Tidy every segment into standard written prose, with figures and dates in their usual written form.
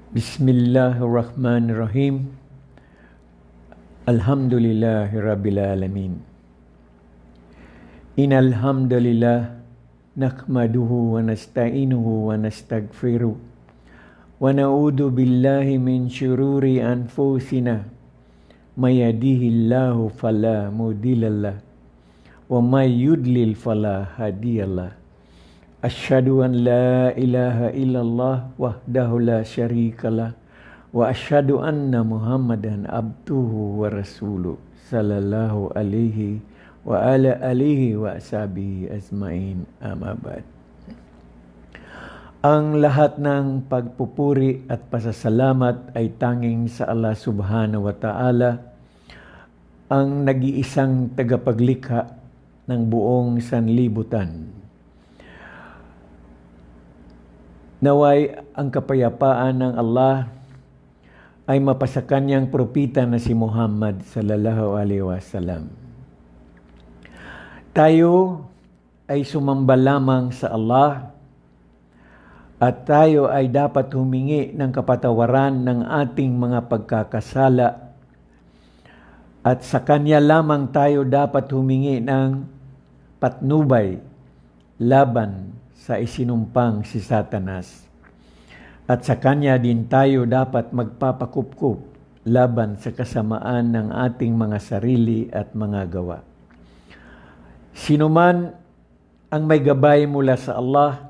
Bismillahirrahmanirrahim. Alhamdulillahirabbil alamin. Innal hamdalillah nahmaduhu wa nasta'inuhu wa nastaghfiruh wa na'udzu billahi min syururi anfusina may yahdihillahu fala mudhillalah wa may yudlil fala hadiyalah. Asyhadu an la ilaha illallah wahdahu la syarikalah wa asyhadu anna Muhammadan abduhu wa rasuluh sallallahu alaihi wa ala alihi wa ashabihi azmain, amma ba'd. Ang lahat ng pagpupuri at pasasalamat ay tanging sa Allah subhanahu wa ta'ala, ang nag-iisang tagapaglikha ng buong sanlibutan. Naway ang kapayapaan ng Allah ay mapasa kanyang propita na si Muhammad sallallahu alaihi wasallam. Tayo ay sumamba lamang sa Allah at tayo ay dapat humingi ng kapatawaran ng ating mga pagkakasala at sa Kanya lamang tayo dapat humingi ng patnubay laban sa isinumpang si Satanas. At sa Kanya din tayo dapat magpapakupkup laban sa kasamaan ng ating mga sarili at mga gawa. Sino man ang may gabay mula sa Allah,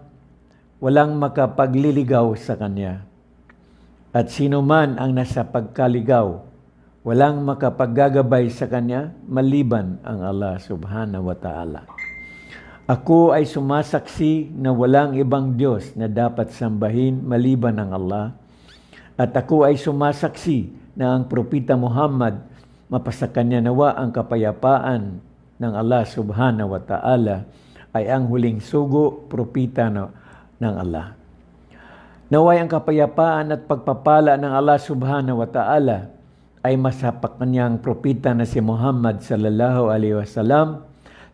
walang makapagliligaw sa Kanya. At sino man ang nasa pagkaligaw, walang makapaggagabay sa Kanya maliban ang Allah subhanahu wa ta'ala. Ako ay sumasaksi na walang ibang Diyos na dapat sambahin maliban ng Allah. At ako ay sumasaksi na ang propeta Muhammad, mapasa kanya nawa ang kapayapaan ng Allah subhanahu wa ta'ala, ay ang huling sugo, propeta ng Allah. Naway ang kapayapaan at pagpapala ng Allah subhanahu wa ta'ala ay masapak kanyang propeta na si Muhammad sallallahu alaihi wasallam,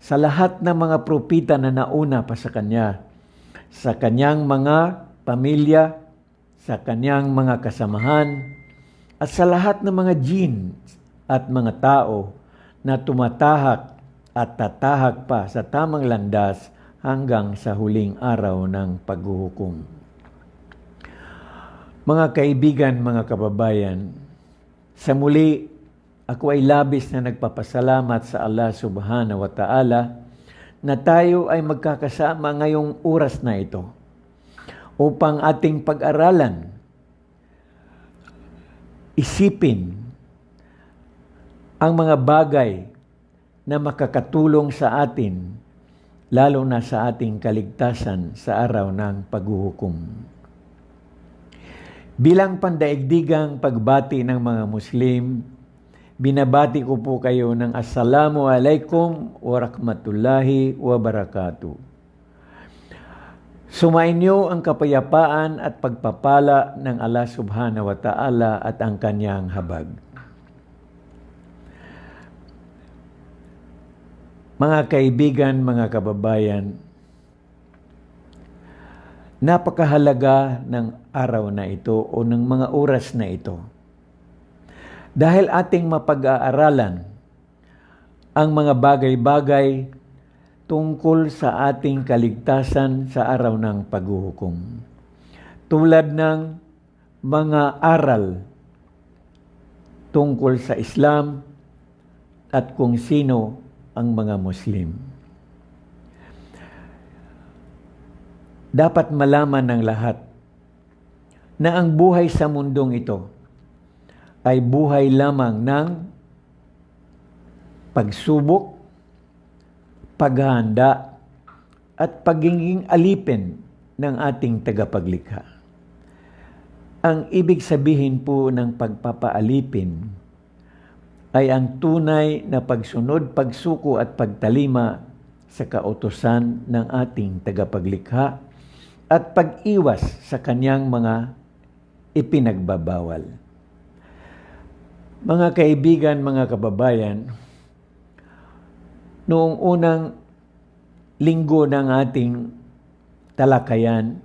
sa lahat ng mga propeta na nauna pa sa Kanya, sa Kanyang mga pamilya, sa Kanyang mga kasamahan, at sa lahat ng mga jin at mga tao na tumatahak at tatahak pa sa tamang landas hanggang sa huling araw ng paghuhukom. Mga kaibigan, mga kababayan, sa muli, ako ay labis na nagpapasalamat sa Allah subhanahu wa ta'ala na tayo ay magkakasama ngayong oras na ito upang ating pag-aralan, isipin ang mga bagay na makakatulong sa atin, lalo na sa ating kaligtasan sa araw ng paghuhukom. Bilang pandaigdigang pagbati ng mga Muslim, binabati ko po kayo ng Assalamu alaikum wa rahmatullahi wa barakatuh. Sumainyo ang kapayapaan at pagpapala ng Allah subhanahu wa ta'ala at ang kanyang habag. Mga kaibigan, mga kababayan, napakahalaga ng araw na ito o ng mga oras na ito. Dahil ating mapag-aaralan ang mga bagay-bagay tungkol sa ating kaligtasan sa araw ng paghuhukom. Tulad ng mga aral tungkol sa Islam at kung sino ang mga Muslim. Dapat malaman ng lahat na ang buhay sa mundong ito ay buhay lamang ng pagsubok, paghahanda, at pagiging alipin ng ating tagapaglikha. Ang ibig sabihin po ng pagpapaalipin ay ang tunay na pagsunod, pagsuko at pagtalima sa kautusan ng ating tagapaglikha at pag-iwas sa kanyang mga ipinagbabawal. Mga kaibigan, mga kababayan, noong unang linggo ng ating talakayan,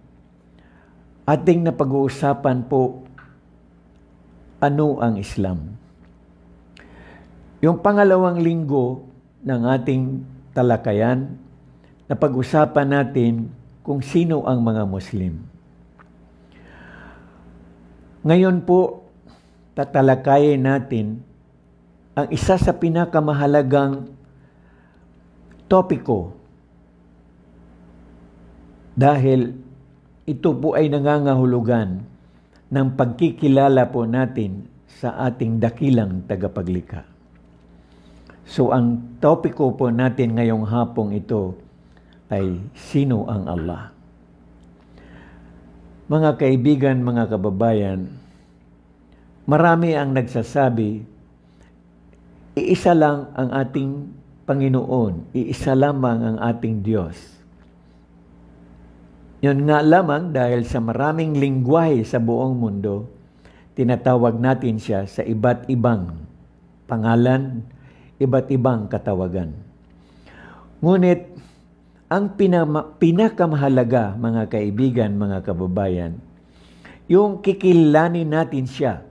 ating napag-uusapan po Ano ang Islam? Yung pangalawang linggo ng ating talakayan, napag-usapan natin kung sino ang mga Muslim. Ngayon po, tatalakayin natin ang isa sa pinakamahalagang topiko dahil ito po ay nangangahulugan ng pagkikilala po natin sa ating dakilang tagapaglikha. So ang topiko po natin ngayong hapong ito ay sino ang Allah? Mga kaibigan, mga kababayan, marami ang nagsasabi, iisa lang ang ating Panginoon, iisa lamang ang ating Diyos. Yun nga lamang dahil sa maraming lingwahe sa buong mundo, tinatawag natin siya sa iba't ibang pangalan, iba't ibang katawagan. Ngunit, ang pinakamahalaga, mga kaibigan, mga kababayan, yung kikilanin natin siya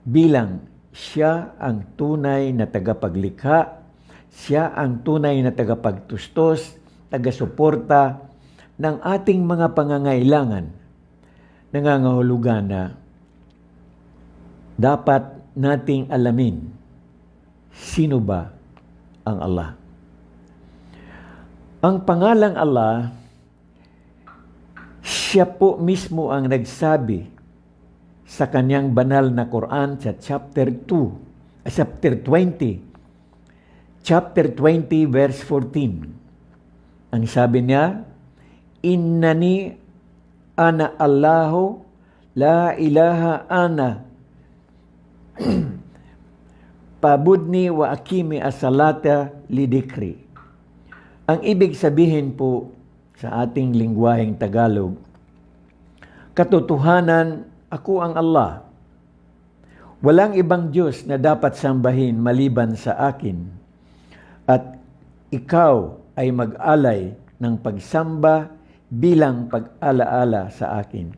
bilang siya ang tunay na tagapaglikha, siya ang tunay na tagapagtustos, tagasuporta ng ating mga pangangailangan. Nangangahulugan na dapat nating alamin sino ba ang Allah. Ang pangalang Allah, siya po mismo ang nagsabi sa kanyang banal na Quran sa chapter 20, verse 14. Ang sabi niya, Innani ana Allahu la ilaha ana pabudni wa akimi as-salata lidikri. Ang ibig sabihin po sa ating lingwaheng Tagalog, katotohanan, ako ang Allah. Walang ibang Diyos na dapat sambahin maliban sa akin. At ikaw ay mag-alay ng pagsamba bilang pag-alaala sa akin.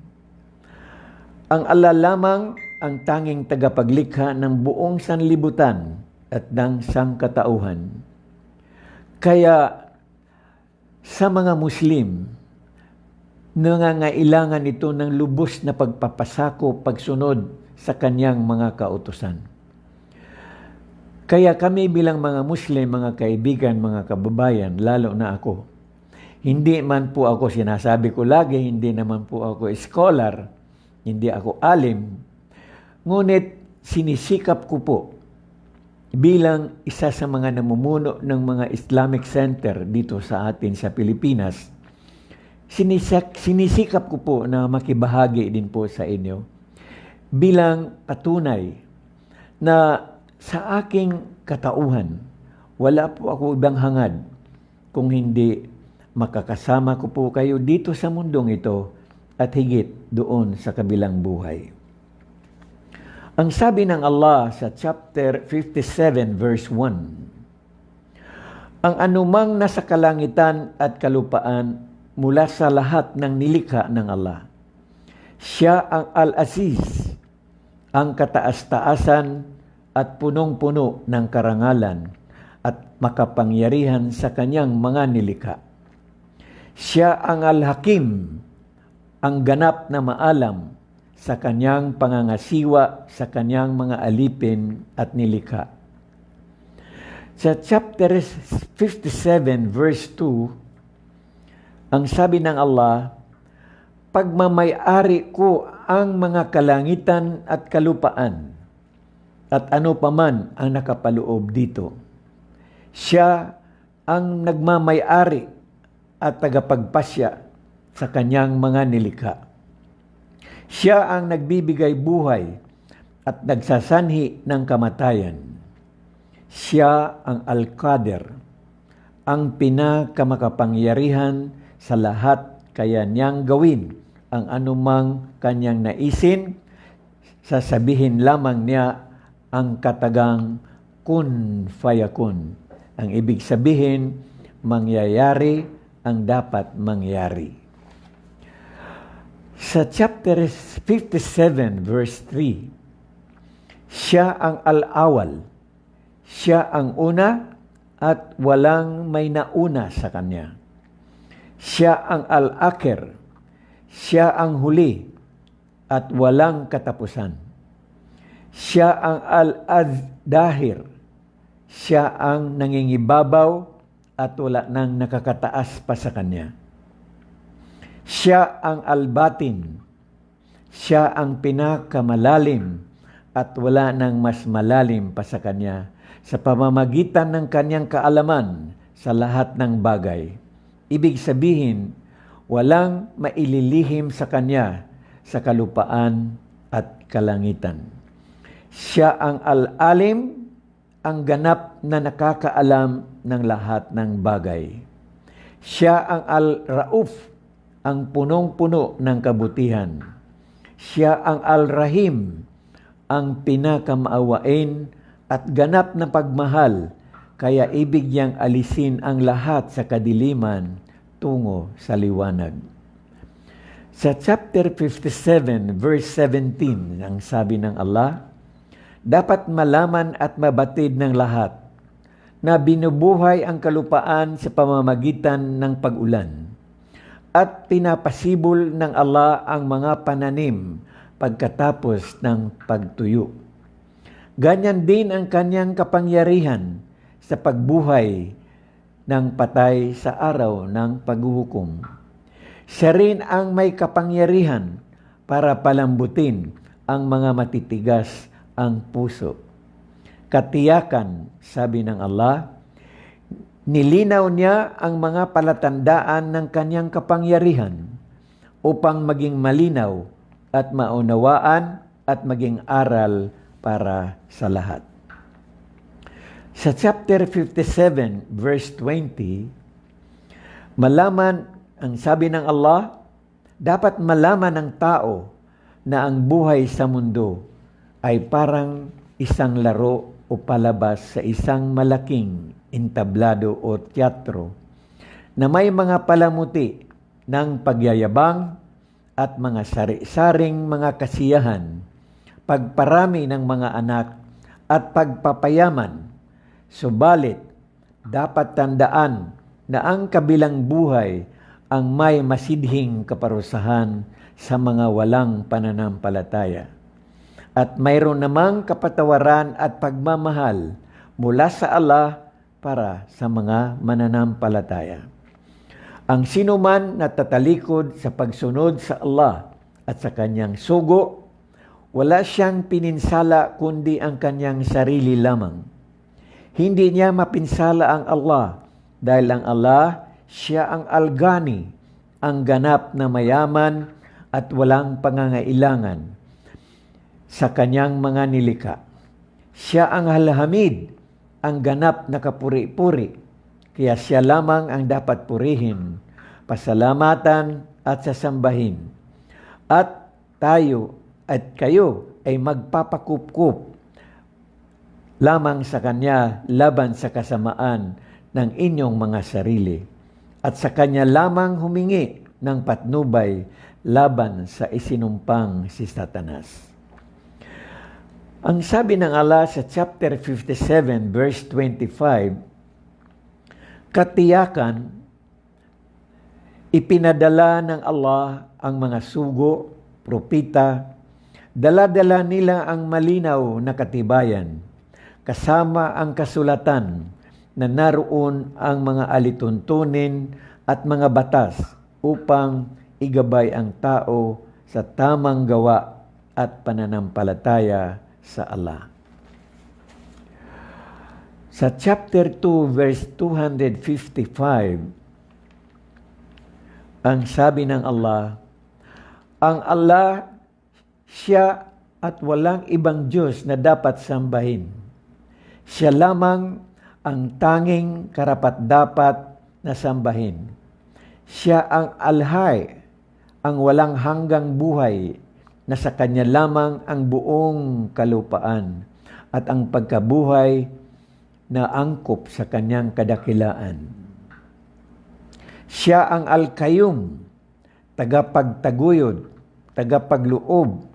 Ang Allah lamang ang tanging tagapaglikha ng buong sanlibutan at ng sangkatauhan. Kaya sa mga Muslim, nangangailangan ito ng lubos na pagpapasako, pagsunod sa kanyang mga kautusan. Kaya kami bilang mga Muslim, mga kaibigan, mga kababayan, lalo na ako, hindi man po ako, sinasabi ko lagi, hindi naman po ako scholar, hindi ako alim, ngunit sinisikap ko po bilang isa sa mga namumuno ng mga Islamic Center dito sa atin sa Pilipinas, sinisikap ko po na makibahagi din po sa inyo bilang patunay na sa aking katauhan, wala po ako ibang hangad kung hindi makakasama ko po kayo dito sa mundong ito at higit doon sa kabilang buhay. Ang sabi ng Allah sa chapter 57 verse 1, ang anumang nasa kalangitan at kalupaan mula sa lahat ng nilikha ng Allah. Siya ang Al-Aziz, ang kataas-taasan at punong-puno ng karangalan at makapangyarihan sa kanyang mga nilikha. Siya ang Al-Hakim, ang ganap na maalam sa kanyang pangangasiwa sa kanyang mga alipin at nilikha. Sa chapter 57 verse 2, ang sabi ng Allah, pagmamay-ari ko ang mga kalangitan at kalupaan at ano paman ang nakapaloob dito. Siya ang nagmamay-ari at tagapagpasya sa kanyang mga nilikha. Siya ang nagbibigay buhay at nagsasanhi ng kamatayan. Siya ang Al-Qadir, ang pinakamakapangyarihan sa lahat, kaya niyang gawin ang anumang kanyang naisin, sasabihin lamang niya ang katagang kun fayakun. Ang ibig sabihin, mangyayari ang dapat mangyari. Sa chapter 57 verse 3, Siya ang al-awal. Siya ang una at walang may nauna sa kanya. Siya ang al-akhir. Siya ang huli at walang katapusan. Siya ang al-dahir. Siya ang nangingibabaw at wala nang nakakataas pa sa kanya. Siya ang al-batin. Siya ang pinakamalalim at wala nang mas malalim pa sa kanya sa pamamagitan ng kanyang kaalaman sa lahat ng bagay. Ibig sabihin, walang maililihim sa kanya sa kalupaan at kalangitan. Siya ang al-alim, ang ganap na nakakaalam ng lahat ng bagay. Siya ang al-rauf, ang punong-puno ng kabutihan. Siya ang al-rahim, ang pinakamaawain at ganap na pagmahal, kaya ibig niyang alisin ang lahat sa kadiliman tungo sa liwanag. Sa chapter 57, verse 17, ang sabi ng Allah, dapat malaman at mabatid ng lahat na binubuhay ang kalupaan sa pamamagitan ng pag-ulan at pinapasibol ng Allah ang mga pananim pagkatapos ng pagtuyo. Ganyan din ang kanyang kapangyarihan sa pagbuhay ng patay sa araw ng paghuhukom. Siya rin ang may kapangyarihan para palambutin ang mga matitigas ang puso. Katiyakan, sabi ng Allah, nilinaw niya ang mga palatandaan ng kanyang kapangyarihan upang maging malinaw at maunawaan at maging aral para sa lahat. Sa chapter 57, verse 20, ang sabi ng Allah, dapat malaman ng tao na ang buhay sa mundo ay parang isang laro o palabas sa isang malaking entablado o teatro na may mga palamuti ng pagyayabang at mga sari-saring mga kasiyahan, pagparami ng mga anak at pagpapayaman. Subalit, dapat tandaan na ang kabilang buhay ang may masidhing kaparusahan sa mga walang pananampalataya. At mayroon namang kapatawaran at pagmamahal mula sa Allah para sa mga mananampalataya. Ang sinuman na tatalikod sa pagsunod sa Allah at sa kanyang sugo, wala siyang pininsala kundi ang kanyang sarili lamang. Hindi niya mapinsala ang Allah dahil ang Allah, siya ang al-Ghani, ang ganap na mayaman at walang pangangailangan sa kanyang mga nilikha. Siya ang al-Hamid, ang ganap na kapuri-puri. Kaya siya lamang ang dapat purihin, pasalamatan at sasambahin. At tayo at kayo ay magpapakupkup lamang sa Kanya laban sa kasamaan ng inyong mga sarili. At sa Kanya lamang humingi ng patnubay laban sa isinumpang si Satanas. Ang sabi ng Allah sa chapter 57 verse 25, katiyakan, ipinadala ng Allah ang mga sugo, propita, dala-dala nila ang malinaw na katibayan, kasama ang kasulatan na naroon ang mga alituntunin at mga batas upang igabay ang tao sa tamang gawa at pananampalataya sa Allah. Sa chapter 2, verse 255, ang sabi ng Allah, ang Allah, siya at walang ibang Diyos na dapat sambahin. Siya lamang ang tanging karapat-dapat na sambahin. Siya ang Al-Hay, ang walang hanggang buhay, na sa Kanya lamang ang buong kalupaan at ang pagkabuhay na angkop sa Kanyang kadakilaan. Siya ang Al-Qayyum, tagapagtaguyod, tagapagloob,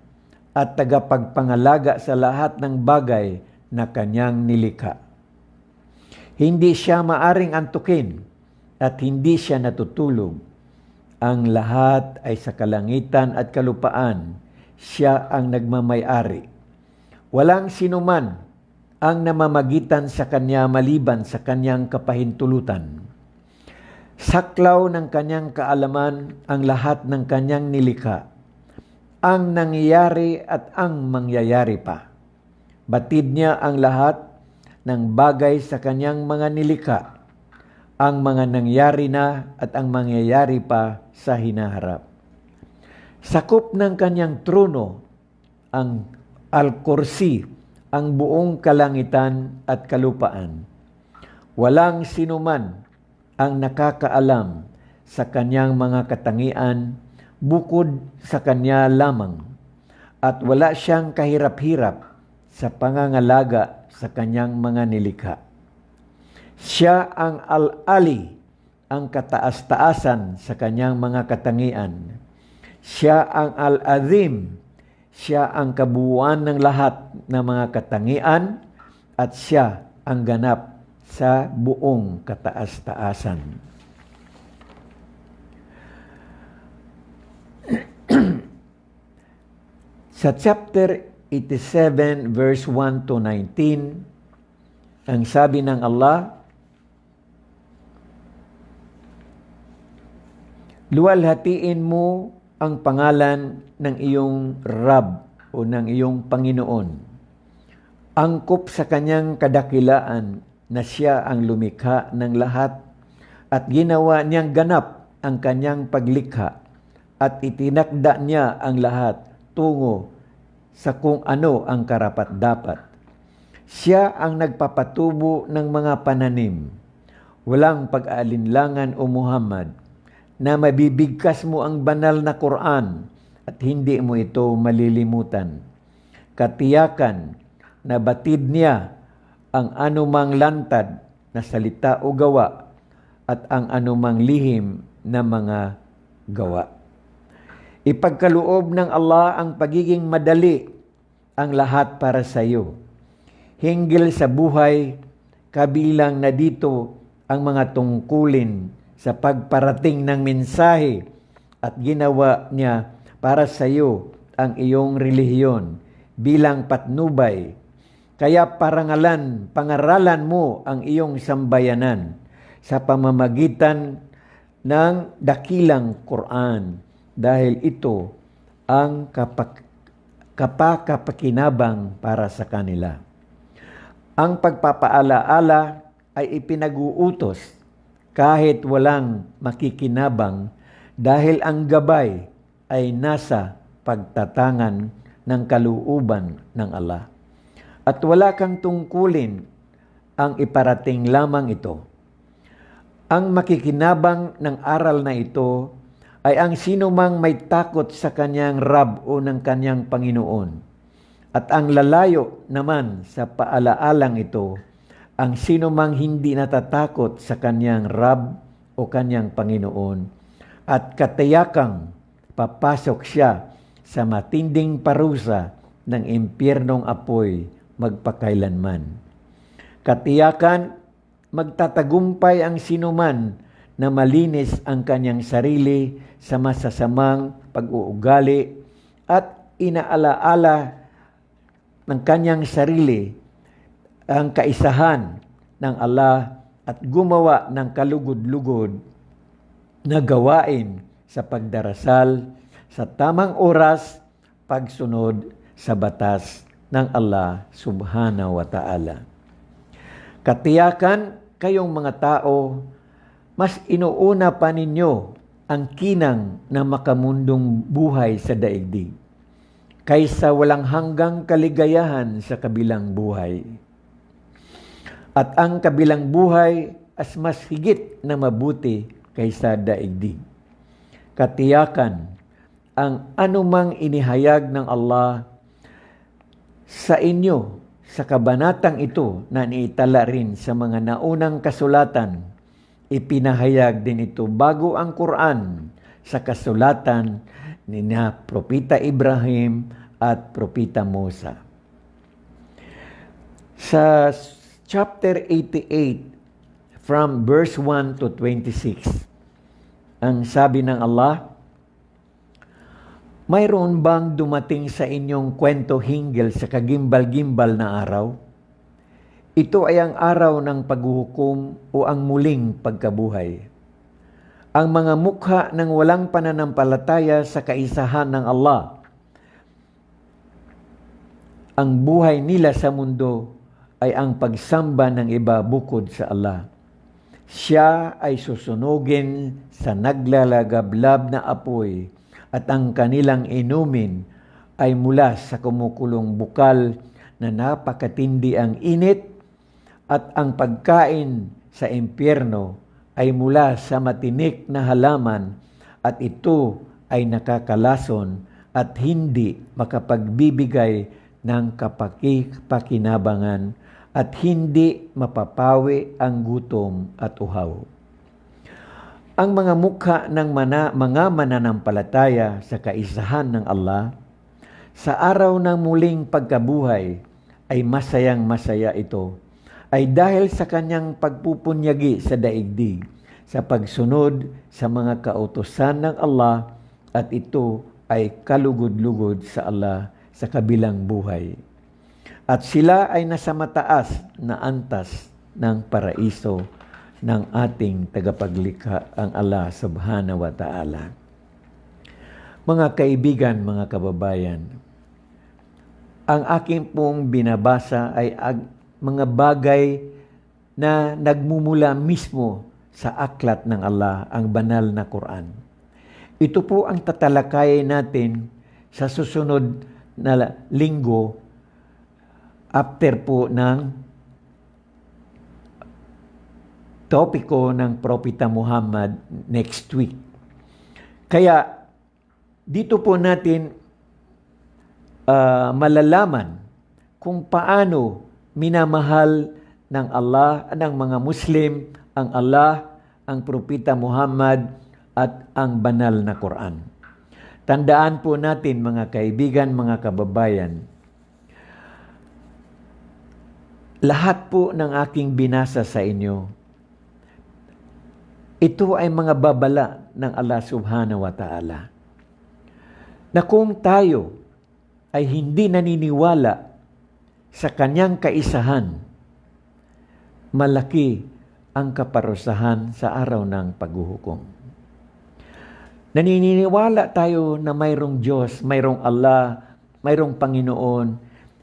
at tagapagpangalaga sa lahat ng bagay na kanyang nilikha. Hindi siya maaring antukin at hindi siya natutulog. Ang lahat ay sa kalangitan at kalupaan. Siya ang nagmamay-ari. Walang sinuman ang namamagitan sa kanya maliban sa kanyang kapahintulutan. Saklaw ng kanyang kaalaman ang lahat ng kanyang nilikha, ang nangyayari at ang mangyayari pa. Batid niya ang lahat ng bagay sa kanyang mga nilikha, ang mga nangyari na at ang mangyayari pa sa hinaharap. Sakop ng kanyang trono ang Al-Kursi, ang buong kalangitan at kalupaan. Walang sinuman ang nakakaalam sa kanyang mga katangian bukod sa kanya lamang, at wala siyang kahirap-hirap sa pangangalaga sa kanyang mga nilikha. Siya ang Al-Ali, ang kataas-taasan sa kanyang mga katangian. Siya ang Al-Azim, siya ang kabuuan ng lahat ng mga katangian, at siya ang ganap sa buong kataas-taasan. Sa chapter 87 verse 1 to 19, ang sabi ng Allah, luwalhatiin mo ang pangalan ng iyong Rab o ng iyong Panginoon. Angkop sa kanyang kadakilaan na siya ang lumikha ng lahat at ginawa niyang ganap ang kanyang paglikha at itinakda niya ang lahat tungo sa kung ano ang karapat-dapat. Siya ang nagpapatubo ng mga pananim. Walang pag-aalinlangan o Muhammad na mabibigkas mo ang banal na Quran at hindi mo ito malilimutan. Katiyakan na batid niya ang anumang lantad na salita o gawa at ang anumang lihim na mga gawa. Ipagkaloob ng Allah ang pagiging madali ang lahat para sa iyo. Hinggil sa buhay, kabilang na dito ang mga tungkulin sa pagparating ng mensahe at ginawa niya para sa iyo ang iyong relihiyon bilang patnubay. Kaya pangaralan mo ang iyong sambayanan sa pamamagitan ng dakilang Quran dahil ito ang kapakapakinabang para sa kanila. Ang pagpapaalaala ay ipinag-uutos kahit walang makikinabang dahil ang gabay ay nasa pagtatangan ng kalooban ng Allah. At wala kang tungkulin ang iparating lamang ito. Ang makikinabang ng aral na ito ay ang sinumang may takot sa kanyang Rab o ng kanyang Panginoon. At ang lalayo naman sa paalaalang ito, ang sinumang hindi natatakot sa kanyang Rab o kanyang Panginoon at katayakang papasok siya sa matinding parusa ng impyernong apoy magpakailanman. Katiyakan, magtatagumpay ang sinuman na malinis ang kanyang sarili sa masasamang pag-uugali at inaalaala ng kanyang sarili ang kaisahan ng Allah at gumawa ng kalugod-lugod na gawain sa pagdarasal sa tamang oras, pagsunod sa batas ng Allah subhanahu wa ta'ala. Katiyakan kayong mga tao, mas inuuna pa ninyo ang kinang na makamundong buhay sa daigdig kaysa walang hanggang kaligayahan sa kabilang buhay. At ang kabilang buhay as mas higit na mabuti kaysa daigdig. Katiyakan, ang anumang inihayag ng Allah sa inyo sa kabanatang ito na niitala rin sa mga naunang kasulatan, ipinahayag din ito bago ang Quran sa kasulatan ni na Propeta Ibrahim at Propeta Musa. Sa chapter 88, from verse 1 to 26, ang sabi ng Allah, mayroon bang dumating sa inyong kwento hinggil sa kagimbal-gimbal na araw? Ito ay ang araw ng paghuhukom o ang muling pagkabuhay. Ang mga mukha ng walang pananampalataya sa kaisahan ng Allah. Ang buhay nila sa mundo ay ang pagsamba ng iba bukod sa Allah. Siya ay susunugin sa naglalagablab na apoy at ang kanilang inumin ay mula sa kumukulong bukal na napakatindi ang init at ang pagkain sa impyerno ay mula sa matinik na halaman at ito ay nakakalason at hindi makapagbibigay ng kapakinabangan at hindi mapapawi ang gutom at uhaw. Ang mga mukha ng mga mananampalataya sa kaisahan ng Allah sa araw ng muling pagkabuhay ay masayang-masaya ito ay dahil sa kanyang pagpupunyagi sa daigdig sa pagsunod sa mga kautusan ng Allah at ito ay kalugod-lugod sa Allah sa kabilang buhay. At sila ay nasa mataas na antas ng paraiso ng ating tagapaglikha ang Allah subhanahu wa ta'ala. Mga kaibigan, mga kababayan, ang aking pong binabasa ay mga bagay na nagmumula mismo sa aklat ng Allah, ang banal na Quran. Ito po ang tatalakayin natin sa susunod na linggo after po ng topiko ng Propeta Muhammad next week. Kaya dito po natin malalaman kung paano minamahal ng Allah, ng mga Muslim, ang Allah, ang Propeta Muhammad at ang banal na Quran. Tandaan po natin mga kaibigan, mga kababayan, lahat po ng aking binasa sa inyo, ito ay mga babala ng Allah subhanahu wa ta'ala. Na kung tayo ay hindi naniniwala sa kanyang kaisahan, malaki ang kaparusahan sa araw ng paghuhukom. Naniniwala tayo na mayroong Diyos, mayroong Allah, mayroong Panginoon,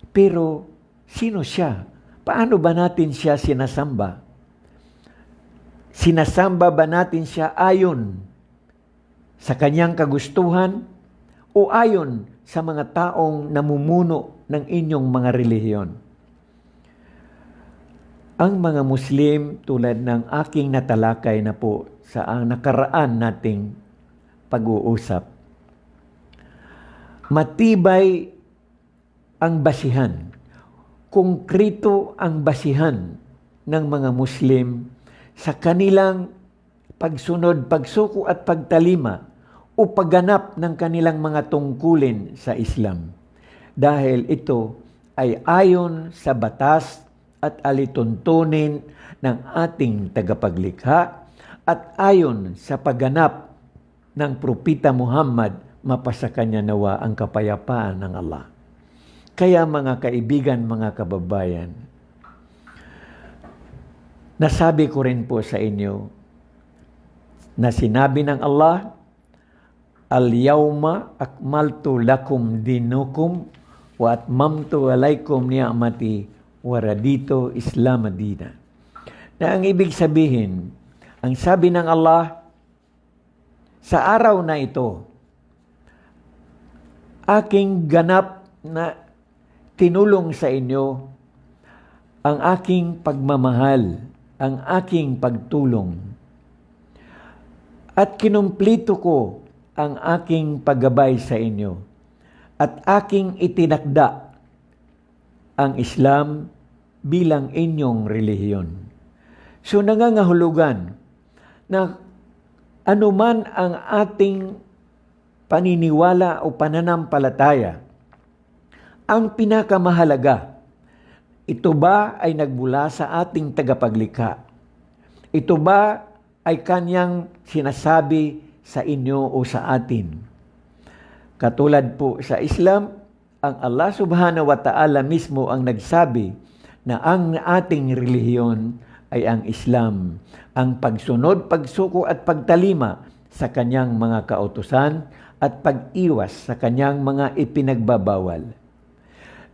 pero sino siya? Paano ba natin siya sinasamba? Sinasamba ba natin siya ayon sa kanyang kagustuhan o ayon sa mga taong namumuno ng inyong mga relihiyon? Ang mga Muslim, tulad ng aking natalakay na po sa nakaraan nating pag-uusap, matibay ang basihan, konkreto ang basihan ng mga Muslim sa kanilang pagsunod, pagsuko at pagtalima o pagganap ng kanilang mga tungkulin sa Islam. Dahil ito ay ayon sa batas at alituntunin ng ating tagapaglikha at ayon sa pagganap ng Propeta Muhammad, mapasa kanya nawa ang kapayapaan ng Allah. Kaya mga kaibigan, mga kababayan, nasabi ko rin po sa inyo na sinabi ng Allah, Al-yawma akmaltu lakum dinukum wa atmamtu alaykum ni'mati wa raditu Islam madina. Na ang ibig sabihin, ang sabi ng Allah, sa araw na ito, aking ganap na tinulong sa inyo ang aking pagmamahal, ang aking pagtulong. At kinumplito ko ang aking paggabay sa inyo. At aking itinakda ang Islam bilang inyong relihiyon. So nangangahulugan na anuman ang ating paniniwala o pananampalataya, ang pinakamahalaga, ito ba ay nagmula sa ating tagapaglikha? Ito ba ay kanyang sinasabi sa inyo o sa atin? Katulad po sa Islam, ang Allah subhanahu wa ta'ala mismo ang nagsabi na ang ating relihiyon ay ang Islam, ang pagsunod, pagsuko at pagtalima sa kanyang mga kautusan at pag-iwas sa kanyang mga ipinagbabawal.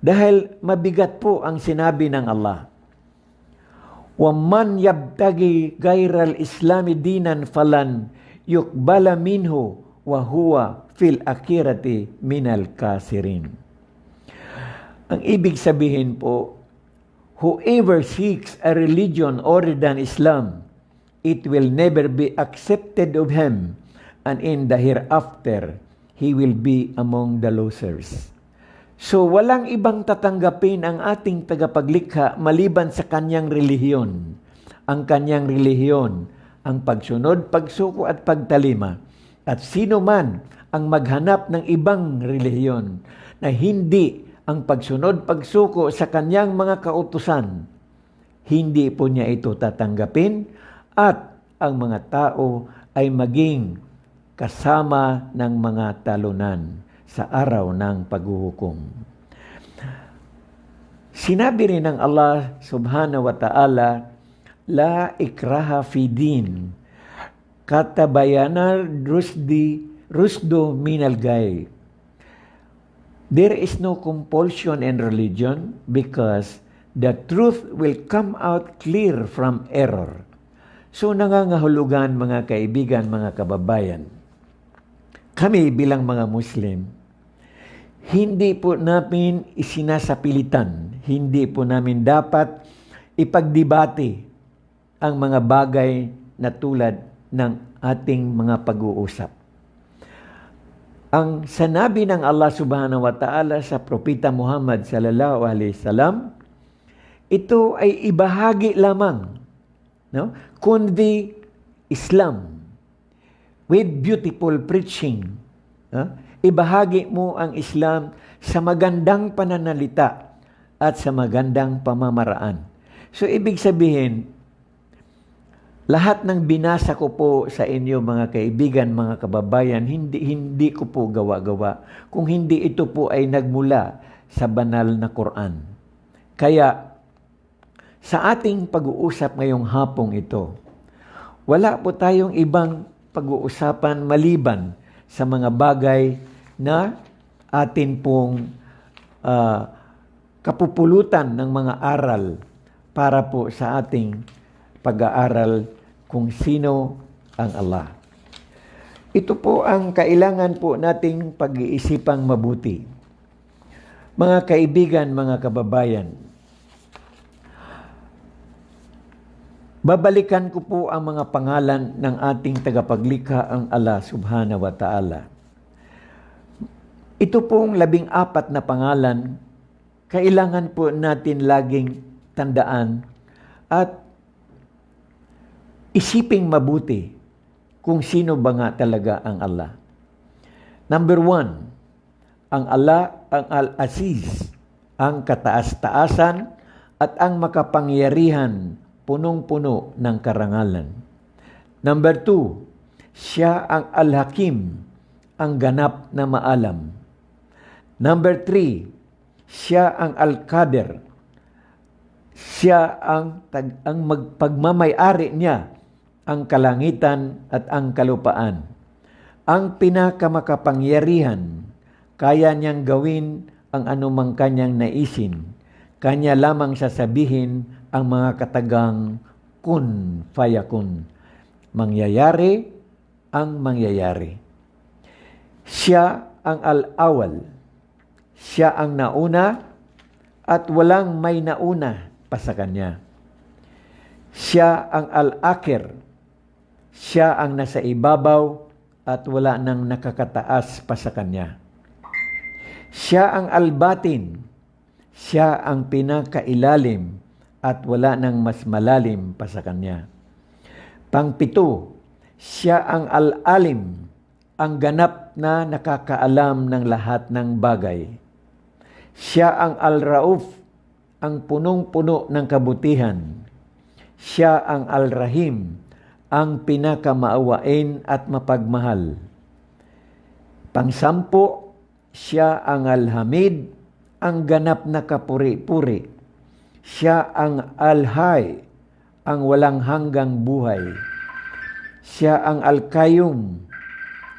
Dahil mabigat po ang sinabi ng Allah, وَمَنْ يَبْتَغِي غَيْرَ الْإِسْلَامِ دِينًا فَلَنْ يُقْبَلَ مِنْهُ وَهُوَ فِي الْآخِرَةِ مِنَ الْخَاسِرِينَ. Ang ibig sabihin po, whoever seeks a religion other than Islam, it will never be accepted of him, and in the hereafter, he will be among the losers. So, walang ibang tatanggapin ang ating tagapaglikha maliban sa kanyang relihiyon. Ang kanyang relihiyon, ang pagsunod, pagsuko at pagtalima. At sino man ang maghanap ng ibang relihiyon na hindi ang pagsunod, pagsuko sa kanyang mga kautusan, hindi po niya ito tatanggapin at ang mga tao ay maging kasama ng mga talunan sa araw ng paghuhukom. Sinabi rin ng Allah subhanahu wa ta'ala, La ikraha fi din, katabayana rusdo minal gay. There is no compulsion in religion because the truth will come out clear from error. So nangangahulugan mga kaibigan, mga kababayan, kami bilang mga Muslim, hindi po namin isinasapilitan, hindi po namin dapat ipagdebate ang mga bagay na tulad ng ating mga pag-uusap. Ang sanabi ng Allah subhanahu wa ta'ala sa Propeta Muhammad sallallahu alaihi wasallam, ito ay ibahagi lamang, no? Kundi Islam with beautiful preaching. Ibahagi mo ang Islam sa magandang pananalita at sa magandang pamamaraan. So, ibig sabihin, lahat ng binasa ko po sa inyo mga kaibigan, mga kababayan, hindi ko po gawa-gawa. Kung hindi ito po ay nagmula sa banal na Quran. Kaya, sa ating pag-uusap ngayong hapong ito, wala po tayong ibang pag-uusapan maliban sa mga bagay na atin pong kapupulutan ng mga aral para po sa ating pag-aaral kung sino ang Allah. Ito po ang kailangan po nating pag-iisipang mabuti. Mga kaibigan, mga kababayan, babalikan ko po ang mga pangalan ng ating tagapaglikha, ang Allah subhanahu wa ta'ala. Ito pong 14 na pangalan, kailangan po natin laging tandaan at isiping mabuti kung sino ba nga talaga ang Allah. Number 1, ang Allah ang Al-Aziz, ang kataas-taasan at ang makapangyarihan, punong-puno ng karangalan. Number 2, siya ang Al-Hakim, ang ganap na maalam. Number 3, siya ang Al-Qadir, siya ang pagmamayari niya ang kalangitan at ang kalupaan. Ang pinakamakapangyarihan, kaya niyang gawin ang anumang kanyang naisin. Kanya lamang sasabihin ang mga katagang kun fayakun. Mangyayari ang mangyayari. Siya ang al-awal. Siya ang nauna at walang may nauna pa sa kanya. Siya ang al-akhir. Siya ang nasa ibabaw at wala nang nakakataas pa sa kanya. Siya ang al-batin. Siya ang pinakailalim at wala nang mas malalim pa sa kanya. Pang-7, siya ang al-alim, ang ganap na nakakaalam ng lahat ng bagay. Siya ang Al-Rauf, ang punong-puno ng kabutihan. Siya ang Al-Rahim, ang pinakamaawain at mapagmahal. Pangsampu, siya ang Al-Hamid, ang ganap na kapuri-puri. Siya ang Al-Hay, ang walang hanggang buhay. Siya ang Al-Qayyum,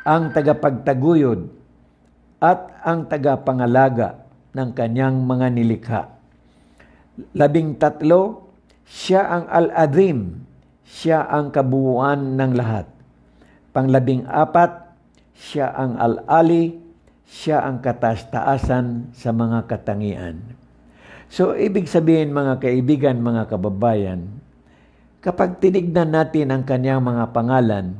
ang tagapagtaguyod at ang tagapangalaga ng kanyang mga nilikha. 13, siya ang Al-Azim, siya ang kabuuan ng lahat. 14, siya ang Al-Ali, siya ang kataas-taasan sa mga katangian. So, ibig sabihin mga kaibigan, mga kababayan, kapag tinignan natin ang kanyang mga pangalan,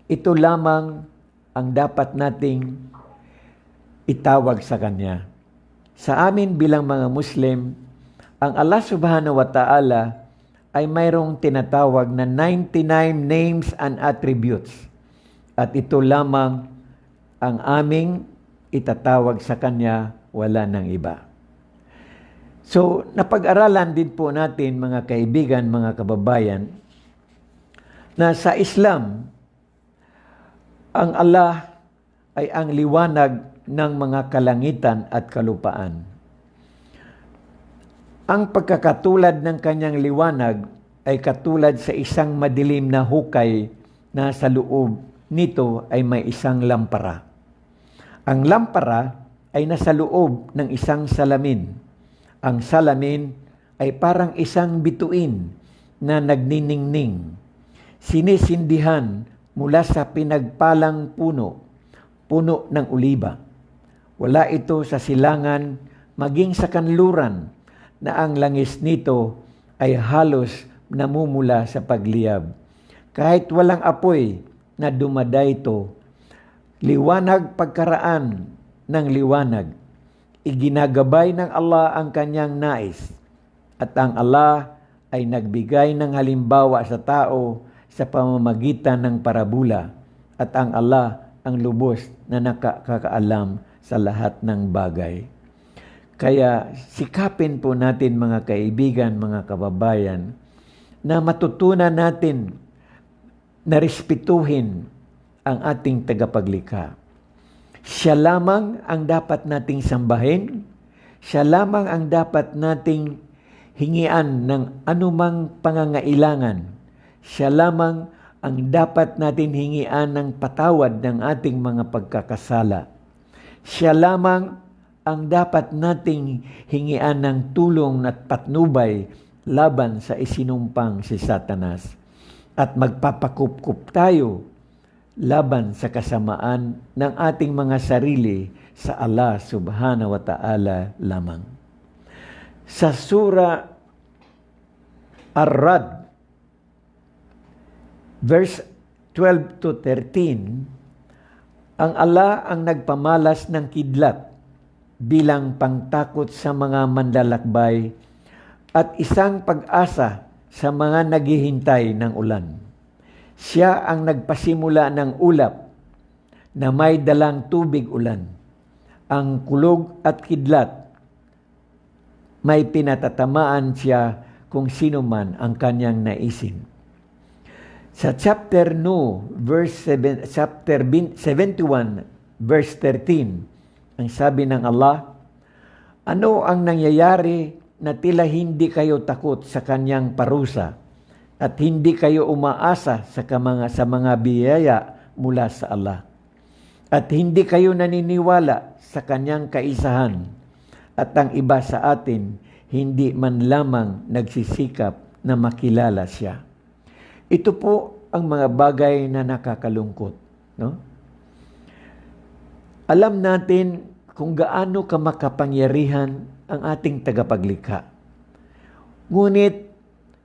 ito lamang ang dapat nating itawag sa kanya. Sa amin bilang mga Muslim, ang Allah subhanahu wa ta'ala ay mayroong tinatawag na 99 names and attributes. At ito lamang ang aming itatawag sa kanya, wala ng iba. So, napag-aralan din po natin mga kaibigan, mga kababayan, na sa Islam, ang Allah ay ang liwanag ng mga kalangitan at kalupaan. Ang pagkakatulad ng kanyang liwanag ay katulad sa isang madilim na hukay na sa loob nito ay may isang lampara. Ang lampara ay nasa loob ng isang salamin. Ang salamin ay parang isang bituin na nagniningning. Sinisindihan mula sa pinagpalang puno ng oliba. Wala ito sa silangan maging sa kanluran na ang langis nito ay halos namumula sa pagliyab. Kahit walang apoy na dumadayto, liwanag pagkaraan ng liwanag. Iginagabay ng Allah ang kanyang nais. At ang Allah ay nagbigay ng halimbawa sa tao sa pamamagitan ng parabula. At ang Allah ang lubos na nakakaalam sa lahat ng bagay. Kaya sikapin po natin mga kaibigan, mga kababayan, na matutunan natin na respetuhin ang ating tagapaglikha. Siya lamang ang dapat nating sambahin. Siya lamang ang dapat nating hingian ng anumang pangangailangan. Siya lamang ang dapat natin hingian ng patawad ng ating mga pagkakasala. Siya lamang ang dapat nating hingian ng tulong at patnubay laban sa isinumpang si Satanas. At magpapakupkup tayo laban sa kasamaan ng ating mga sarili sa Allah subhanahu wa ta'ala lamang. Sa Surah Ar-Rad, verse 12 to 13, ang Allah ang nagpamalas ng kidlat bilang pangtakot sa mga manlalakbay at isang pag-asa sa mga naghihintay ng ulan. Siya ang nagpasimula ng ulap na may dalang tubig ulan. Ang kulog at kidlat, may pinatatamaan siya kung sino man ang kanyang naisin. Sa chapter 71, verse 13, ang sabi ng Allah, ano ang nangyayari na tila hindi kayo takot sa kanyang parusa at hindi kayo umaasa sa mga biyaya mula sa Allah. At hindi kayo naniniwala sa kanyang kaisahan at ang iba sa atin hindi man lamang nagsisikap na makilala siya. Ito po ang mga bagay na nakakalungkot. No? Alam natin kung gaano kamakapangyarihan ang ating tagapaglikha. Ngunit,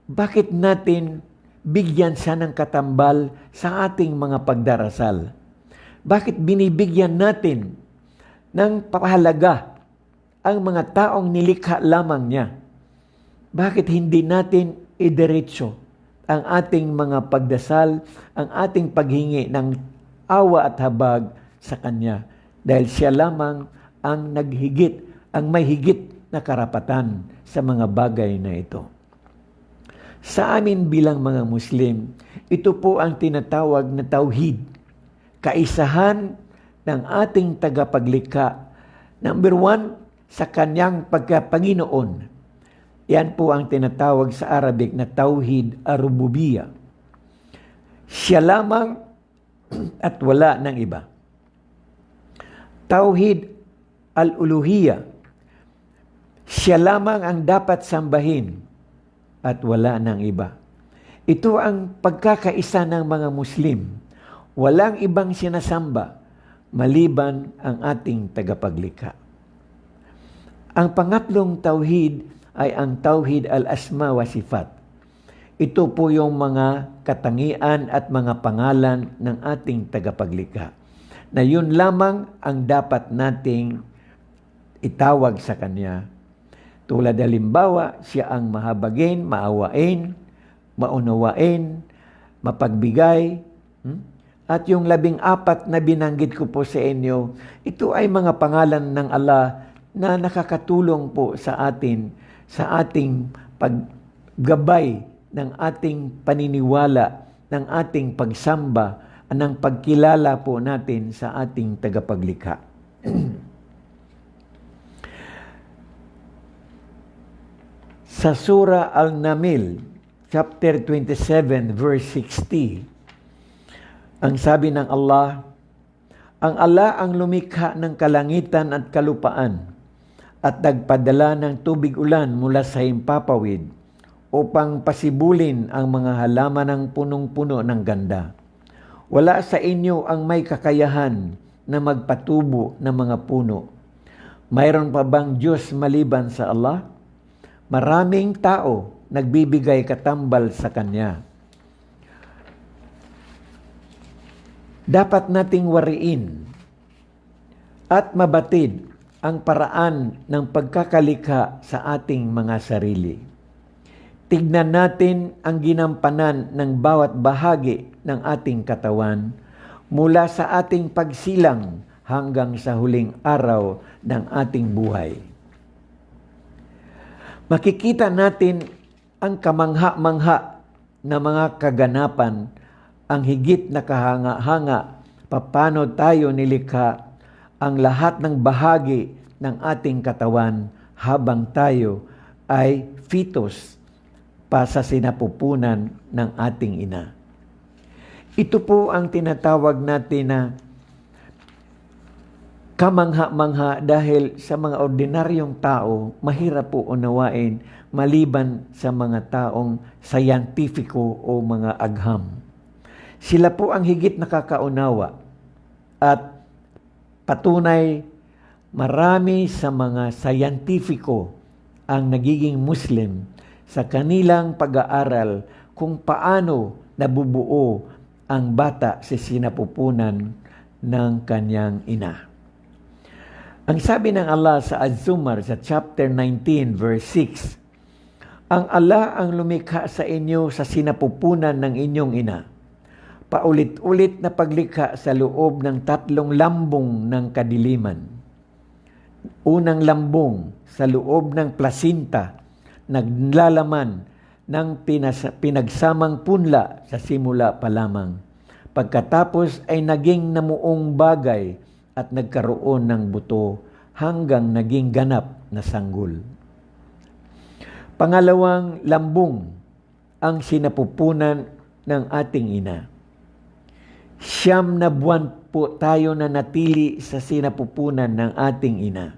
bakit natin bigyan siya ng katambal sa ating mga pagdarasal? Bakit binibigyan natin ng pahalaga ang mga taong nilikha lamang niya? Bakit hindi natin idiretso ang ating mga pagdasal, ang ating paghingi ng awa at habag sa Kanya? Dahil siya lamang ang naghigit ang may higit na karapatan sa mga bagay na ito. Sa amin bilang mga Muslim, ito po ang tinatawag na tauhid, kaisahan ng ating tagapaglikha. Number 1, sa kanyang pagkapanginoon. Yan po ang tinatawag sa Arabic na tauhid ar-rububiyya. Siya lamang at wala ng iba. Tauhid al-uluhiyya. Siya lamang ang dapat sambahin at wala ng iba. Ito ang pagkakaisa ng mga Muslim. Walang ibang sinasamba maliban ang ating tagapaglikha. Ang pangatlong tauhid ay ang tauhid al-asma wa sifat. Ito po yung mga katangian at mga pangalan ng ating tagapaglikha, na yun lamang ang dapat nating itawag sa Kanya. Tulad halimbawa, siya ang mahabagin, maawain, maunawain, mapagbigay. At yung 14 na binanggit ko po sa inyo, ito ay mga pangalan ng Allah na nakakatulong po sa atin, sa ating paggabay ng ating paniniwala, ng ating pagsamba, ng pagkilala po natin sa ating tagapaglikha. Sa Surah Al-Naml, chapter 27, verse 60, ang sabi ng Allah, ang Allah ang lumikha ng kalangitan at kalupaan at nagpadala ng tubig ulan mula sa himpapawid upang pasibulin ang mga halaman ng punong-puno ng ganda. Wala sa inyo ang may kakayahan na magpatubo ng mga puno. Mayroon pa bang Diyos maliban sa Allah? Maraming tao nagbibigay katambal sa Kanya. Dapat nating wariin at mabatid ang paraan ng pagkakalikha sa ating mga sarili. Tignan natin ang ginampanan ng bawat bahagi ng ating katawan mula sa ating pagsilang hanggang sa huling araw ng ating buhay. Makikita natin ang kamangha-mangha na mga kaganapan, ang higit na kahanga-hanga, paano tayo nilikha, ang lahat ng bahagi ng ating katawan habang tayo ay fetus pa sa sinapupunan ng ating ina. Ito po ang tinatawag natin na kamangha-mangha dahil sa mga ordinaryong tao, mahirap po unawain maliban sa mga taong scientifico o mga agham. Sila po ang higit nakakaunawa at patunay marami sa mga scientifico ang nagiging Muslim sa kanilang pag-aaral kung paano nabubuo ang bata sa sinapupunan ng kanyang ina. Ang sabi ng Allah sa Az-Zumar sa chapter 19 verse 6, ang Allah ang lumikha sa inyo sa sinapupunan ng inyong ina. Paulit-ulit na paglikha sa loob ng 3 lambong ng kadiliman. Unang lambong sa loob ng plasinta, naglalaman ng pinagsamang punla sa simula pa lamang. Pagkatapos ay naging namuong bagay at nagkaroon ng buto hanggang naging ganap na sanggol. Pangalawang lambong, ang sinapupunan ng ating ina. 9 na buwan po tayo na natili sa sinapupunan ng ating ina.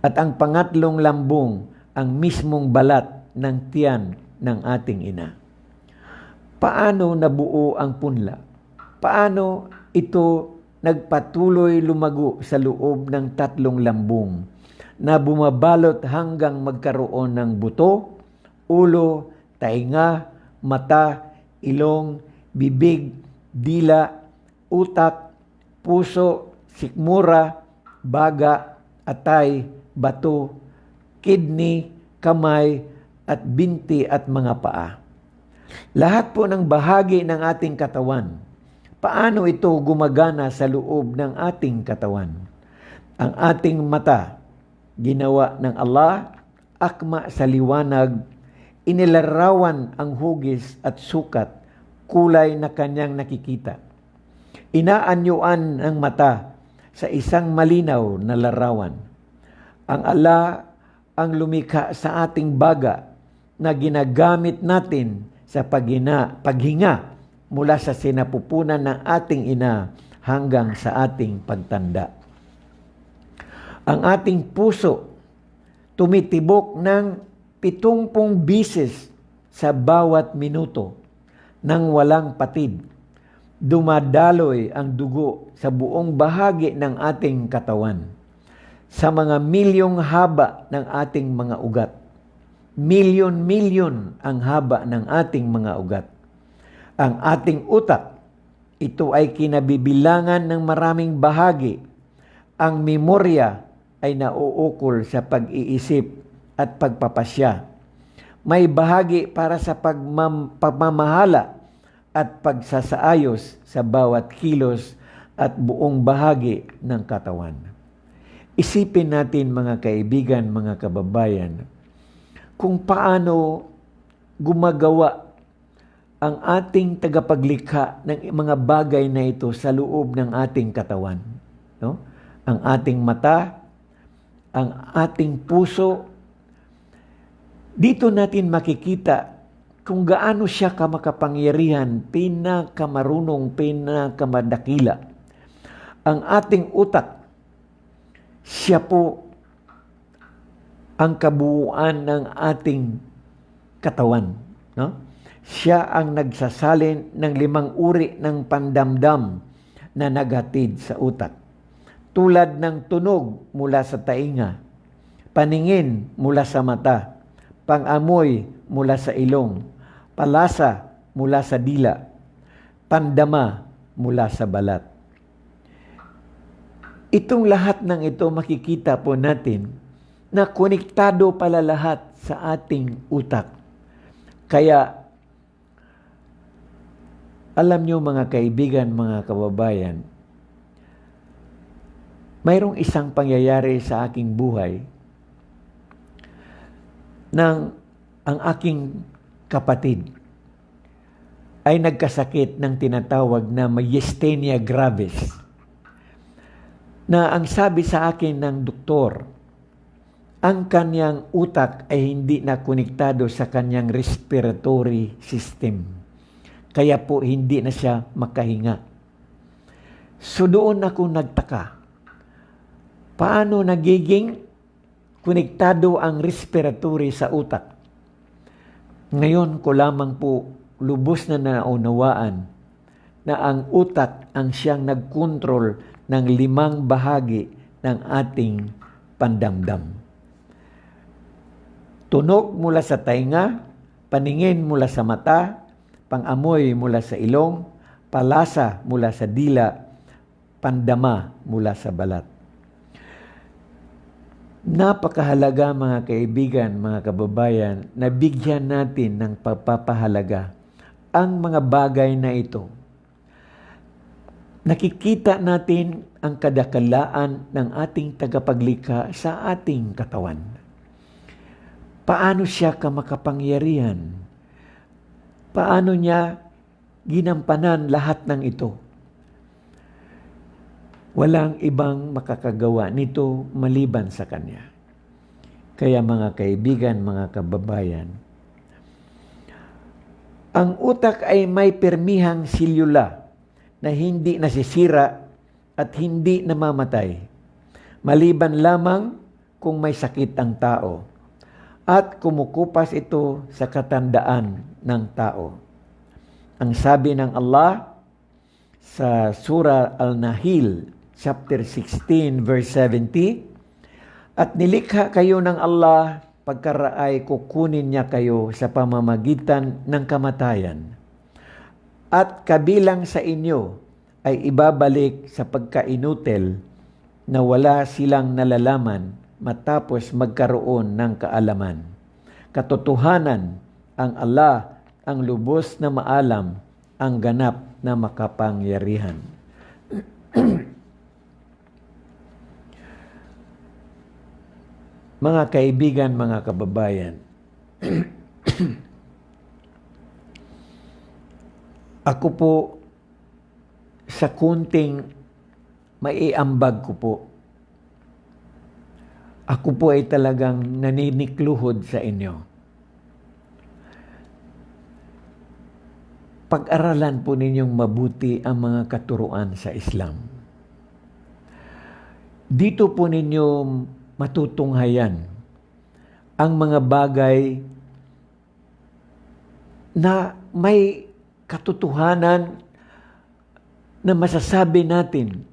At ang pangatlong lambong, ang mismong balat ng tiyan ng ating ina. Paano nabuo ang punla? Paano ito nagpatuloy lumago sa loob ng 3 lambong na bumabalot hanggang magkaroon ng buto, ulo, tainga, mata, ilong, bibig, dila, utak, puso, sikmura, baga, atay, bato, kidney, kamay, at binti at mga paa. Lahat po ng bahagi ng ating katawan. Paano ito gumagana sa loob ng ating katawan? Ang ating mata, Ginawa ng Allah, akma sa liwanag, inilarawan ang hugis at sukat, kulay na kanyang nakikita. Inaanyuan ng mata sa isang malinaw na larawan. Ang Allah ang lumikha sa ating baga na ginagamit natin sa paghinga mula sa sinapupunan ng ating ina hanggang sa ating pagtanda. Ang ating puso tumitibok ng 70 bisis sa bawat minuto nang walang patid. Dumadaloy ang dugo sa buong bahagi ng ating katawan, sa mga milyong haba ng ating mga ugat. Milyon-milyon ang haba ng ating mga ugat. Ang ating utak, ito ay kinabibilangan ng maraming bahagi. Ang memorya ay nauukol sa pag-iisip at pagpapasya. May bahagi para sa pagmamahala at pagsasaayos sa bawat kilos at buong bahagi ng katawan. Isipin natin mga kaibigan, mga kababayan, kung paano gumagawa ang ating tagapaglikha ng mga bagay na ito sa loob ng ating katawan. No? Ang ating mata, ang ating puso. Dito natin makikita kung gaano siya kamakapangyarihan, pinakamarunong, pinakamadakila. Ang ating utak, siya po ang kabuuan ng ating katawan. No? Siya ang nagsasalin ng 5 uri ng pandamdam na naghatid sa utak. Tulad ng tunog mula sa tainga, paningin mula sa mata, pangamoy mula sa ilong, palasa mula sa dila, pandama mula sa balat. Itong lahat ng ito makikita po natin na konektado pala lahat sa ating utak. Kaya, alam nyo mga kaibigan, mga kababayan, mayroong isang pangyayari sa aking buhay nang ang aking kapatid ay nagkasakit ng tinatawag na myasthenia gravis, na ang sabi sa akin ng doktor, ang kanyang utak ay hindi na konektado sa kanyang respiratory system. Kaya po hindi na siya makahinga. So doon ako nagtaka. Paano nagiging konektado ang respiratory sa utak? Ngayon ko lamang po lubos na naunawaan na ang utak ang siyang nagkontrol ng 5 bahagi ng ating pandamdam. Tunog mula sa tainga, paningin mula sa mata, pangamoy mula sa ilong, palasa mula sa dila, pandama mula sa balat. Napakahalaga mga kaibigan, mga kababayan, na bigyan natin ng pagpapahalaga ang mga bagay na ito. Nakikita natin ang kadakalaan ng ating tagapaglikha sa ating katawan. Paano siya kamakapangyarihan? Paano niya ginampanan lahat ng ito? Walang ibang makakagawa nito maliban sa Kanya. Kaya mga kaibigan, mga kababayan, ang utak ay may permihang selula na hindi nasisira at hindi namamatay, maliban lamang kung may sakit ang tao at kumukupas ito sa katandaan ng tao. Ang sabi ng Allah sa Surah Al-Nahil, chapter 16, verse 70, at nilikha kayo ng Allah pagkaraay kukunin niya kayo sa pamamagitan ng kamatayan. At kabilang sa inyo ay ibabalik sa pagkainutil na wala silang nalalaman matapos magkaroon ng kaalaman. Katotohanan, ang Allah ang lubos na maalam, ang ganap na makapangyarihan. Mga kaibigan, mga kababayan, ako po sa kunting maiambag ko po, ako po ay talagang naninikluhod sa inyo. Pag-aralan po ninyong mabuti ang mga katuruan sa Islam. Dito po ninyo matutunghayan ang mga bagay na may katotohanan na masasabi natin